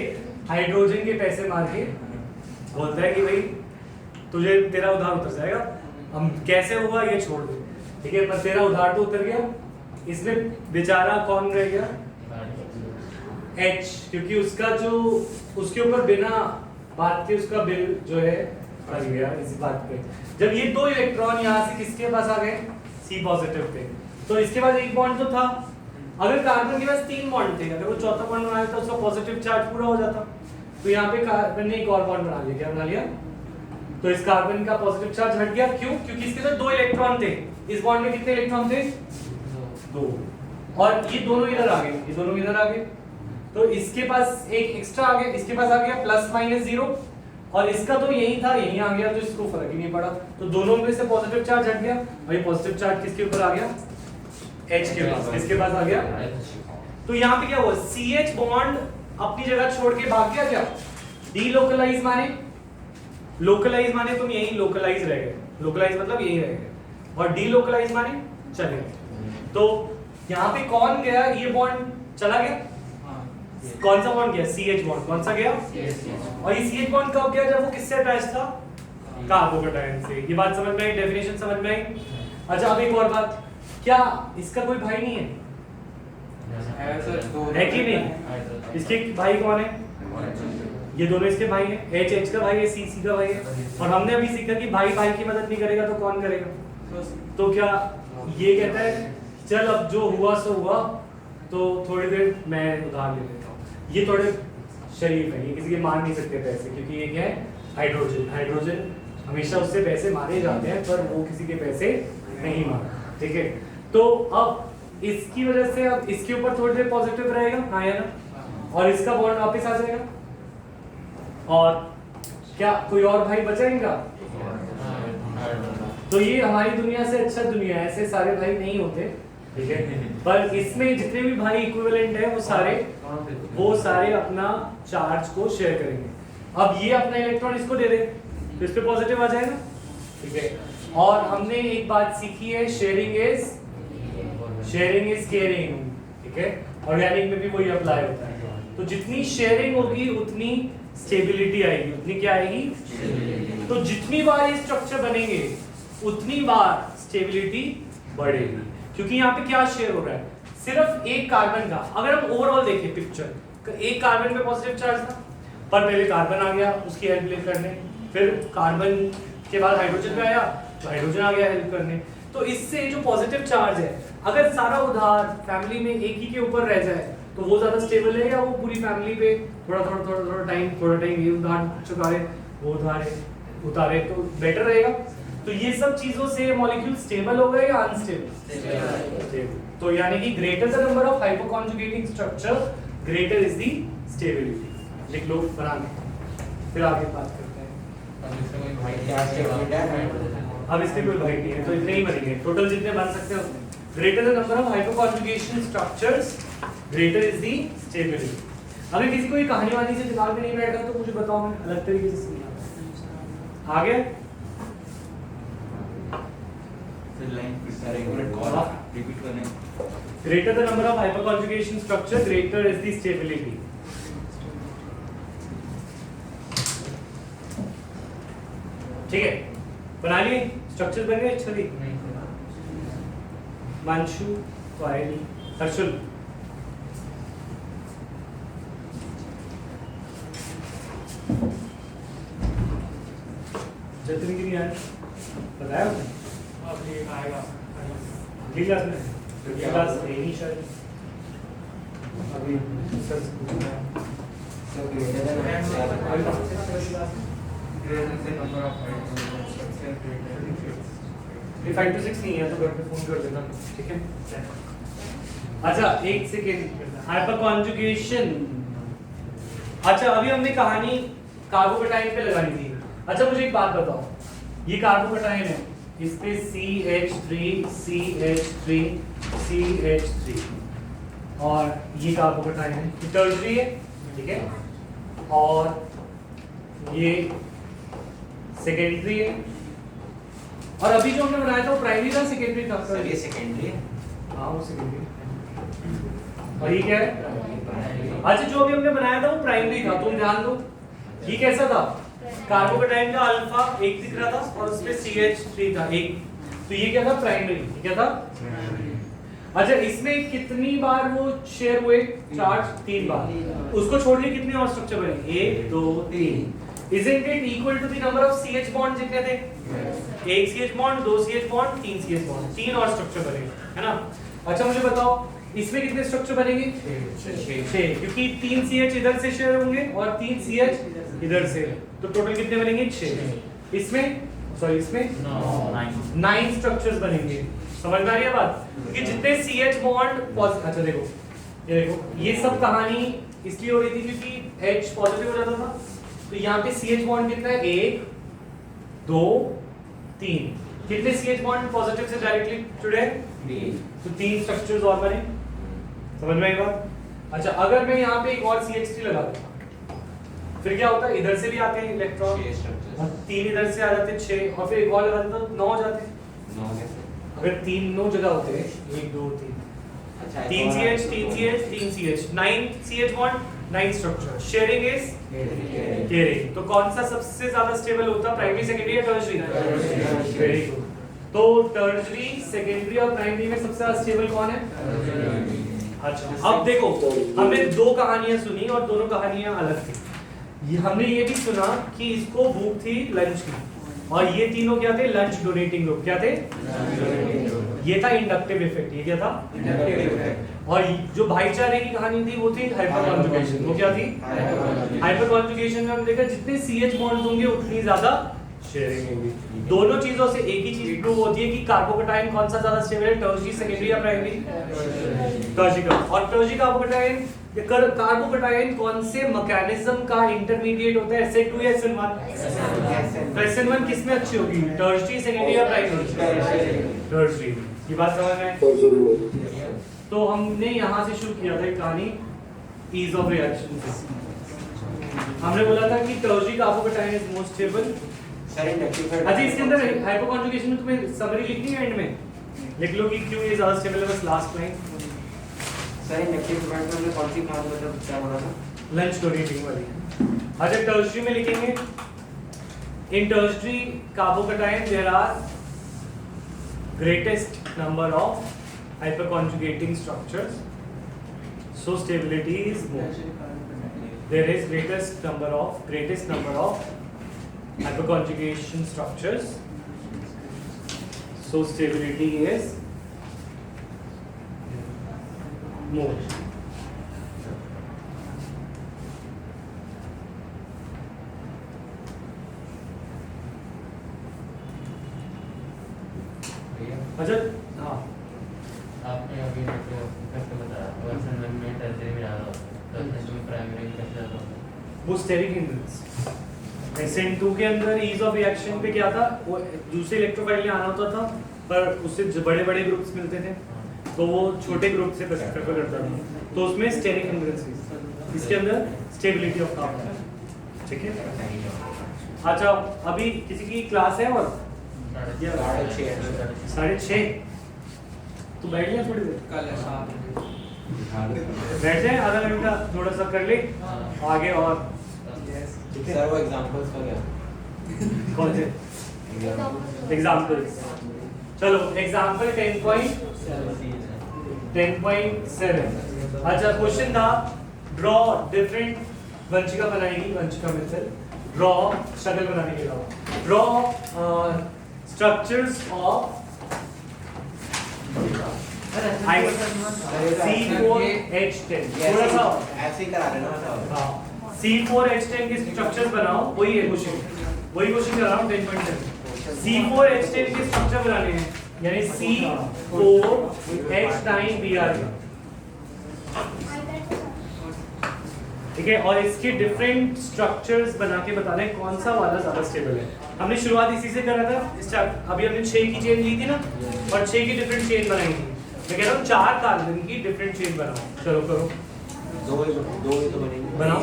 हाइड्रोजन के पैसे मार के बोलता है कि भाई तुझे तेरा उधार उतर जाएगा। हम कैसे होगा ये छोड़ दे, ठीक है, पर तेरा उधार तो उतर गया। इसमें बेचारा कौन रह गया, H, क्योंकि उसका जो उसके ऊपर बिना बात के उसका बिल जो है फंस गया इस बात पे। जब ये दो इलेक्ट्रॉन यहाँ से किसके पास आ गए, C पॉजिटिव पे, तो इसके पास एक बॉन्ड तो था। अगर कार्बन के पास 3 बॉन्ड थे, अगर वो चौथा बॉन्ड बना लेता उसका पॉजिटिव चार्ज पूरा हो जाता। तो यहाँ पे कार्बन ने एक और बॉन्ड बना लिया, क्या बना लिया, तो इस कार्बन का पॉजिटिव चार्ज हट गया। क्यों, क्योंकि इसके साथ 2 इलेक्ट्रॉन थे, इस बॉन्ड में कितने इलेक्ट्रॉन थे? 2। और ये दोनों इधर आ गए, ये दोनों इधर आ गए, तो इसके पास एक एक्स्ट्रा आ गया, इसके पास आ गया ±0 और इसका तो यही था, यही आ गया, तो इसको फर्क ही नहीं पड़ा। तो दोनों में से पॉजिटिव चार्ज हट गया और ये पॉजिटिव चार्ज किसके ऊपर आ गया? H के पास। किसके पास आ गया? तो यहाँ पे क्या हुआ? CH बॉन्ड अपनी जगह छोड़ के भाग गया क्या? डीलोकलाइज माने, लोकलाइज माने तुम यही लोकलाइज रह गए, लोकलाइज मतलब यही रह गए, और डीलोकलाइज माने चले गए। तो यहाँ पे कौन गया? ये बॉन्ड चला गया। कौन सा बॉन्ड गया? CH bond. कौन सा गया? और ये CH बॉन्ड कब गया? जब वो किससे अटैच था? कार्बोकेटायन से। ये बात समझ में आई? डेफिनेशन समझ में आई? अच्छा अब एक और बात, क्या इसका कोई भाई नहीं है? है कि नहीं? इसके भाई कौन है? ये दोनों इसके भाई हैं। H का भाई है, C का भाई है। और हमने अभी सीखा कि भाई भाई की मदद नहीं करेगा तो कौन करेगा? तो क्या ये कहता है चल अब जो हुआ सो हुआ, तो थोड़ी देर मैं उधार ले लेता हूँ। ये थोड़े शरीफ है, ये किसी के मार नहीं सकते पैसे, क्योंकि ये क्या है? हाइड्रोजन। हाइड्रोजन हमेशा उससे पैसे मारे जाते हैं, पर वो किसी के पैसे नहीं मारता। ठीक है, तो अब इसकी वजह से अब इसके ऊपर थोड़ी देर पॉजिटिव रहेगा, हाँ या ना? और इसका बॉन्ड वापस आ जाएगा। और क्या कोई और भाई बचा इनका? तो ये हमारी दुनिया से अच्छा दुनिया है, ऐसे सारे भाई नहीं होते। ठीक है, पर इसमें जितने भी भाई इक्विवेलेंट है वो सारे अपना चार्ज को शेयर करेंगे। अब ये अपना इलेक्ट्रॉन इसको दे दे तो इस पे पॉजिटिव आ जाएगा। ठीक है, और हमने एक बात सीखी है, शेयरिंग इज केयरिंग। ठीक है, ऑर्गेनिक में भी वही अप्लाई होता है। तो जितनी शेयरिंग होगी उतनी स्टेबिलिटी आएगी। उतनी क्या आएगी? तो जितनी बार ये स्ट्रक्चर बनेंगे उतनी बार स्टेबिलिटी बढ़ेगी, क्योंकि यहाँ पे क्या शेयर हो रहा है? सिर्फ एक कार्बन का। अगर हम ओवरऑल देखें पिक्चर, एक कार्बन पे पॉजिटिव चार्ज था, पर पहले कार्बन आ गया उसकी हेल्प ले करने, फिर कार्बन के बाद हाइड्रोजन पे आया तो हाइड्रोजन आ गया हेल्प करने। तो इससे जो पॉजिटिव चार्ज है, अगर सारा उधार फैमिली में एक ही के ऊपर रह जाए तो वो ज्यादा स्टेबल है, या वो पूरी फैमिली पे थोड़ा टाइम ये उधार चुकाए वो उतारे तो बेटर रहेगा। तो ये सब चीजों से मॉलिक्यूल स्टेबल हो गए या अनस्टेबल? तो यानी कि greater the number of hyperconjugating structure greater is the stability. लिख लो बना के, फिर आगे बात करते हैं। अब इसमें कोई भाई नहीं है तो इतने ही बनेंगे, टोटल जितने बन सकते हैं उसमें। Greater the number of hyperconjugation structures greater is the stability. अगर किसी को ये कहानी वानी से दिमाग में नहीं बैठ रहा तो मुझे बताओ, मैं अलग तरीके से समझाऊंगा। आगे greater the number of hyperconjugation structure greater is the stability। ठीक है, बना लिए स्ट्रक्चर बन गए। छवि मानशु फाइल हर्षुल जतन की यार बताया आपने? आएगा अगली क्लास में, क्लास नहीं शायद अभी सर ये 5 to 6 नहीं है तो घर पे फोन कर देना। ठीक है, अच्छा एक सेकेंड। हाइपरकॉन्जुगेशन, अच्छा अभी हमने कहानी कार्बोकेटाइन पे लगानी थी। अच्छा मुझे एक बात बताओ, ये कार्बोकेटाइन है, इस पे CH3 CH3 CH3 और ये कार्बोकेटाइन है, ये टर्शरी है। ठीक है, और ये सेकेंडरी है। और अभी जो हमने बनाया था वो प्राइमरी था सेकेंडरी था? सर ये सेकेंडरी है। हाँ वो सेकेंडरी। और ये क्या है? अच्छा जो अभी हमने बनाया था वो प्राइमरी था, तुम ध्यान दो। ये कैसा था? कार्बोकेटाइन का अल्फा एक दिख रहा था और उसमें CH3 था एक, तो ये क्या था? प्राइमरी। क्या था? अच्छा इसमें कितनी बार वो शेयर हुए चार्ज? 3 बार। उसको छोड़ के कितने और स्ट्रक्चर बने? 1 2 3। Isn't it equal to the number of CH bond जितने थे? एक CH bond, 2 CH bond, 3 CH bond, 3 और स्ट्रक्चर बनेंगे, है ना? अच्छा मुझे बताओ इसमें कितने स्ट्रक्चर बनेंगे? 6, क्योंकि 3 CH इधर से शेयर होंगे और 3 CH इधर से, तो टोटल कितने बनेंगे? 6। इसमें 9 स्ट्रक्चर्स बनेंगे। समझ में आ रही है बात? कि जितने CH बॉन्ड अच्छा देखो ये सब कहानी इसलिए हो रही थी क्योंकि H पॉजिटिव हो जाता था, तो यहाँ पे CH बॉन्ड कितना है 1 2 3, कितने CH बॉन्ड पॉजिटिव से डायरेक्टली जुड़े? तो 3 स्ट्रक्चर्स और बने। समझ में आई बात? अच्छा अगर मैं यहाँ पे एक और CH3 लगा दूं फिर क्या होता है? इधर से भी आते हैं इलेक्ट्रॉन और 3 इधर से आ जाते हैं 6 और फिर एक और लगा देता तो 9 हो जाते हैं। अगर 9 जगह होते हैं 1 2 3 3 CH 3 CH 3 CH 9 CH bond 9 structure. Sharing is caring. तो कौन सा सबसे ज्यादा स्टेबल होता है? प्राइमरी सेकेंडरी या टर्शियरी? Very good. तो टर्शियरी सेकेंडरी और प्राइमरी में सबसे ज्यादा स्टेबल कौन है? अच्छा अब देखो हमने 2 कहानियां सुनी और दोनों कहानियां अलग थी। हमने ये भी सुना कि इसको भूख थी लंच की और ये तीनों क्या थे? Lunch donating group. क्या थे? ये था इंडक्टिव इफेक्ट। ये क्या था? Inductive effect. और जो भाईचारे की कहानी थी वो थी हाइपर कॉन्जुगेशन। वो क्या थी? हाइपर कॉन्जुगेशन में हम देखा जितने CH बॉन्ड्स होंगे उतनी ज्यादा शेयरिंग होगी। दोनों चीजों से एक ही चीज प्रूव होती है कि कार्बोकैटायन कौन सा ज्यादा स्टेबल है? टर्शियरी सेकेंडरी या प्राइमरी? टर्शियरी का। और टर्शियरी कार्बोकैटायन कार्बोकैटायन कौन से मैकेनिज्म का इंटरमीडिएट होता है? SA2 या SN1? तो SN1 किस में अच्छी होगी? टर्शियरी सेकेंडरी या प्राइमरी? टर्शियरी। ये बात समझ में आई? तो हमने यहाँ से शुरू किया था एक कहानी ईज ऑफ रिएक्शन से। हमने बोला था कि tertiary carbocation is most stable. अच्छा इसके अंदर हाइपर कॉन्जुगेशन में तुम्हें समरी लिखनी है एंड में लिख लो कि क्यों ये ज्यादा स्टेबल है, बस last line. Sir inductive effect में कौन सी कहानी मतलब क्या बोला था? लंच डोनेटिंग वाली। अच्छा टर्शियरी में लिखेंगे in tertiary carbocation there are greatest number of hyperconjugating structures, so stability is more. There is greatest number of hyperconjugation structures, so stability is more. अच्छा हाँ आपने अभी कैसे बताया SN1 में टर्शियरी में आ रहा है, SN2 में प्राइमरी में कैसे आता है? वो स्टेरिक हिंड्रेंस। SN2 के अंदर ईज ऑफ रिएक्शन पे क्या था? वो दूसरे इलेक्ट्रोफाइल में आना होता था पर उससे बड़े बड़े ग्रुप्स मिलते थे तो वो छोटे ग्रुप से प्रेफर करता था, तो उसमें स्टेरिक हिंड्रेंस थी। इसके अंदर स्टेबिलिटी ऑफ कार्बन। ठीक है। अच्छा अभी किसी की क्लास है? और 6:30 तो बैठ लिया थोड़ी देर? बैठ जाए आधा घंटा थोड़ा सा कर ले आगे। और सर वो एग्जांपल्स का क्या? कौन से एग्जाम्पल्स? चलो एग्जाम्पल 10.7। अच्छा क्वेश्चन था ड्रॉ डिफरेंट वंशिका बनाएगी, वंशिका मेथड ड्रॉ शक्ल बनाने के अलावा ड्रॉ स्ट्रक्चर्स ऑफ C4H10। थोड़ा सा ऐसे ही करा रहे ना। हाँ C4H10 के स्ट्रक्चर बनाओ। वही है क्वेश्चन, वही क्वेश्चन कर रहा हूँ 10.7। C4H10 के स्ट्रक्चर बनाने हैं यानी C4H9Br। ठीक है। और इसके डिफरेंट स्ट्रक्चर्स बना के बताना है कौन सा वाला ज्यादा स्टेबल है। हमने शुरुआत इसी से कर रहा था। अभी हमने 6 की चेन ली थी ना और 6 की डिफरेंट चेन बनाई थी। मैं कह रहा हूँ 4 कार्बन की डिफरेंट चेन बनाओ। चलो करो, दो ही तो बनेंगे। बनाओ।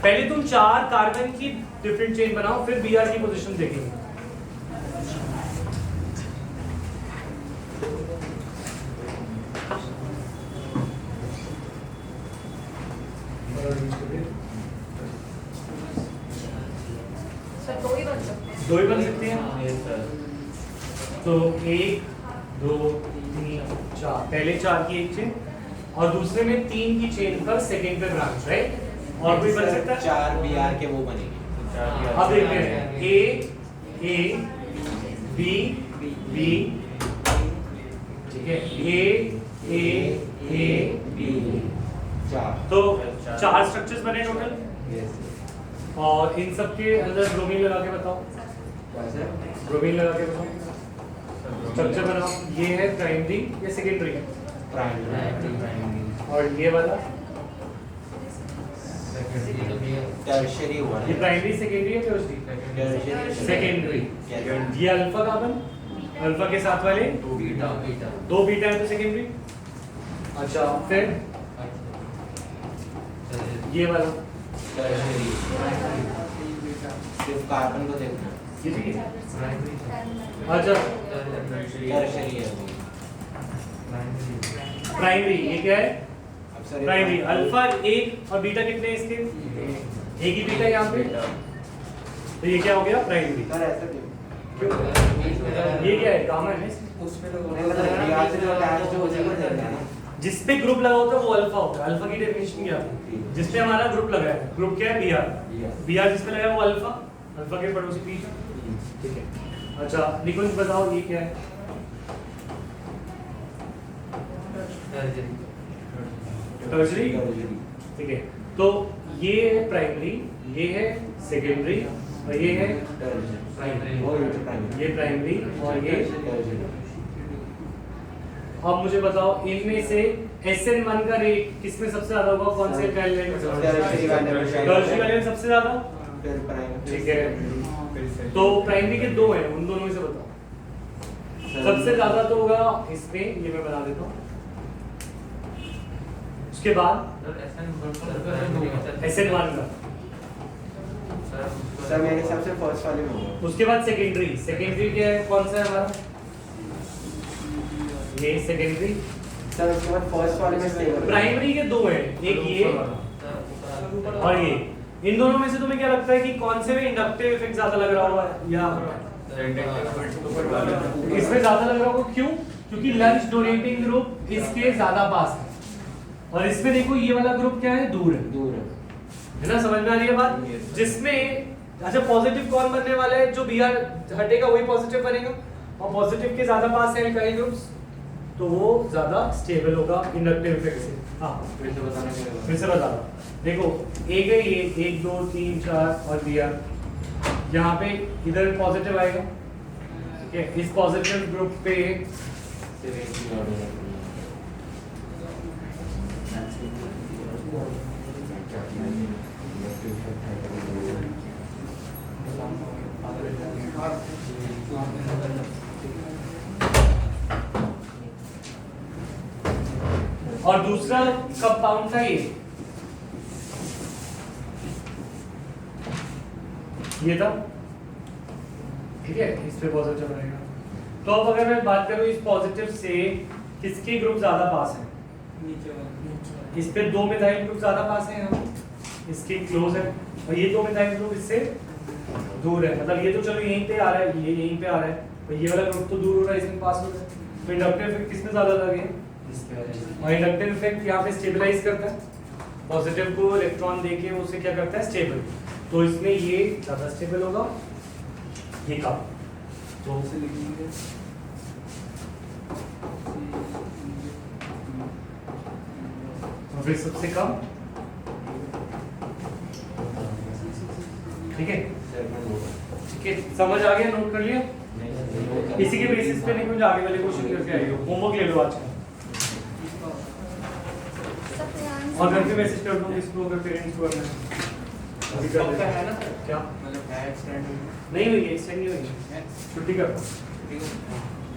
पहले तुम 4 कार्बन की डिफरेंट चेन बनाओ फिर Br की पोजीशन देखेंगे। सर दो ही बन सकते हैं। 2 ही बन सकते हैं। Yes sir. तो 1 2 3 4 पहले 4 की एक चेन और दूसरे में 3 की चेन पर सेकेंड पे ब्रांच, राइट? और कोई बन सकता है? 4 Br के वो बनेंगे। अब देखते हैं A B B। ठीक है। A B 4। तो 4 स्ट्रक्चर्स बने टोटल। यस। और इन सब के अंदर ब्रोमीन लगा के बताओ। क्या सर? ब्रोमीन लगा के बताओ। स्ट्रक्चर बनाओ। ये है प्राइमरी या सेकेंडरी है? प्राइमरी और ये वाला टर्शियरी हुआ ये प्राइमरी सेकेंडरी है टर्शियरी? सेकेंडरी। ये अल्फा कार्बन, अल्फा के साथ वाले बीटा दो बीटा है तो सेकेंडरी। अच्छा फिर ये वाला टर्शियरी सिर्फ कार्बन को देखना ये भी है। अच्छा टर्शियरी है वो। प्राइमरी ये क्या है? अब सर प्राइमरी अल्फा एक और बीटा कितने हैं इसके? एक ही बीटा यहाँ पे, तो ये क्या हो गया? प्राइमरी। सर ऐसा क्यों? ये क्या है? गामा है नहीं, मतलब यहाँ से जो अटैच जो हो जाएगा देखना है। जिस पे ग्रुप लगा होता है वो अल्फा होता है। अल्फा की डेफिनेशन क्या है? जिस पे हमारा ग्रुप लगा है, ग्रुप क्या है? बीआर। बीआर जिस पे लगा है वो अल्फा, अल्फा के पड़ोसी बीटा। ठीक है। अच्छा निकुंज बताओ ये क्या है? टर्शरी। ठीक है, तो ये है प्राइमरी, ये है सेकेंडरी और ये है ये प्राइमरी और ये। अब मुझे बताओ इनमें से SN1 का रेट किसमें सबसे ज्यादा होगा? कौन से एल्काइल में? टर्शरी वाले में सबसे ज्यादा। ठीक है, तो प्राइमरी के दो हैं, उन दोनों में से बताओ। सबसे ज्यादा तो होगा इसमें, ये मैं बना देता हूँ। उसके बाद SN1 का, सर मेरे हिसाब से फर्स्ट वाले में होगा। उसके बाद सेकेंडरी। सेकेंडरी क्या है? कौन सा है हमारा? ये सेकेंडरी। सर उसके बाद फर्स्ट वाले में स्टेबल। प्राइमरी के दो हैं, एक ये और ये। इन दोनों में से तुम्हें क्या लगता है कि कौन से में इंडक्टिव इफेक्ट ज्यादा लग रहा होगा? या इसमें ज्यादा लग रहा होगा। क्यों? क्योंकि लंच डोनेटिंग ग्रुप इसके ज्यादा पास है, और इसमें देखो ये वाला ग्रुप क्या है? दूर है। है ना? समझ में आ रही है बात? जिसमें अच्छा पॉजिटिव कौन बनने वाला है? जो बीआर हटेगा वही पॉजिटिव बनेगा, और पॉजिटिव के ज्यादा पास है एल्काइल ग्रुप्स, तो वो ज्यादा स्टेबल होगा इंडक्टिव इफेक्ट से। हाँ फिर से बता रहा। देखो एक है ये 1 2 3 4 और बीआर, यहाँ पे इधर पॉजिटिव आएगा। ठीक है, इस पॉजिटिव ग्रुप पे और दूसरा कंपाउंड था ये था। ठीक है, इस पे पॉजिटिव रहेगा। तो अब अगर मैं बात करूं इस पॉजिटिव से किसके ग्रुप ज्यादा पास है? इस पे दो मिथाइल ग्रुप ज्यादा पास है, यहाँ इसके क्लोज है, और ये दो मिथाइल ग्रुप इससे दूर है। मतलब ये तो चलो यहीं पे आ रहा है, ये यहीं पे आ रहा है, तो ये वाला ग्रुप तो दूर हो रहा है, इसमें पास हो रहा है। तो इंडक्टिव इफेक्ट किसमें ज्यादा लगे? और इंडक्टिव इफेक्ट यहाँ पे स्टेबलाइज करता है, पॉजिटिव को इलेक्ट्रॉन देके उसे क्या करता है? स्टेबल। तो इसमें ये ज्यादा स्टेबल होगा, ये कम। तो उसे लिखेंगे फिर सबसे कम। ठीक है, ठीक है, समझ आ गया? नोट कर लिया? इसी के बेसिस पे नहीं कुछ आगे वाले क्वेश्चन करके आइए। होमवर्क ले लो आज का, और घर पे मैसेज कर दो इसको अगर पेरेंट्स को करना है। अभी कर देते हैं ना क्या? मतलब एक्सटेंड नहीं हुई है, एक्सटेंड नहीं हुई है, छुट्टी कर दो।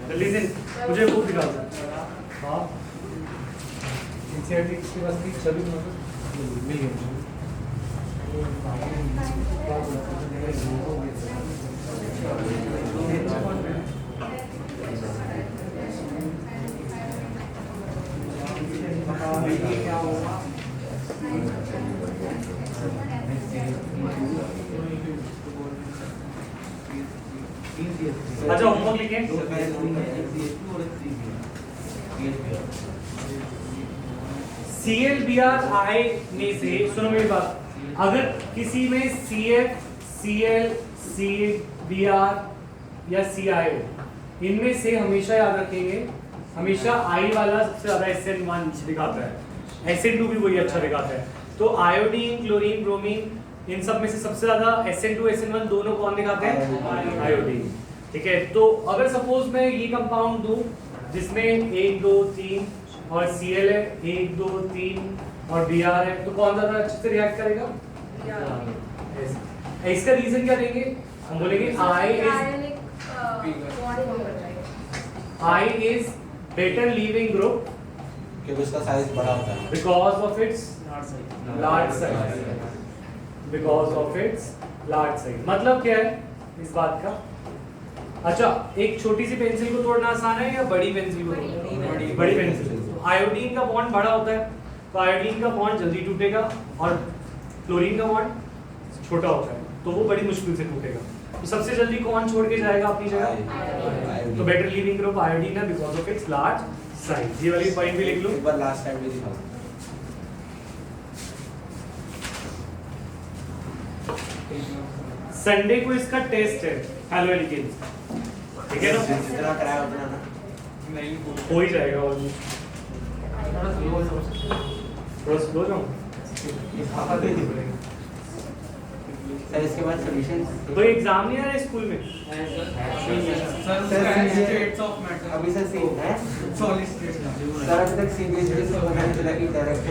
जल्दी से मुझे बुक दिखा दो। हाँ एनसीईआरटी के पास भी सभी मतलब मिल गए। अच्छा होमवर्क लिखें। ClBrI में से सुनो मेरी बात, अगर किसी में CF, Cl, CBr या CIO, इनमें से हमेशा याद रखेंगे, हमेशा I वाला सबसे ज्यादा SN1 दिखाता है, SN2 भी वही अच्छा दिखाता है। तो आयोडीन, क्लोरीन, ब्रोमीन, इन सब में से सबसे ज्यादा SN2 SN1 दोनों कौन दिखाते हैं? आयोडीन। ठीक है, तो अगर सपोज मैं ये कंपाउंड दूं जिसमें 1 2 3 और Cl है, 1 2 3 और Br है, तो कौन ज्यादा अच्छे से रिएक्ट करेगा? इसका रीजन क्या देंगे? हम बोलेंगे I is better leaving group क्योंकि उसका साइज बड़ा होता है because of its large size. Because of its large size. मतलब क्या है इस बात का? अच्छा, एक छोटी सी पेंसिल को तोड़ना आसान है या बड़ी पेंसिल को तोड़ना? बड़ी पेंसिल। आयोडीन का बॉन्ड बड़ा होता है, तो आयोडीन का बॉन्ड जल्दी टूटेगा और क्लोरीन का बॉन्ड छोटा होता है, तो वो बड़ी मुश्किल से टूटेगा। तो सबसे जल्दी कौन छोड़ के जाएगा अपनी जगह? तो बेटर लिविंग ग्रुप आयोडीन है because of its large size. ये वाली पॉइंट भी लिख लो। एक बार लास्ट टाइम भी दिखाओ। संडे को इसका टेस्ट है हेलो एल्केन्स, ठीक है ना? जितना कराया उतना ना हो ही जाएगा ऑलमोस्ट। थोड़ा स्लो जाऊं सर इसके बाद सॉल्यूशन कोई एग्जाम नहीं आ रहा है स्कूल में? अभी सर सी है सर अभी तक सीबीएसई से पता नहीं चला कि डायरेक्ट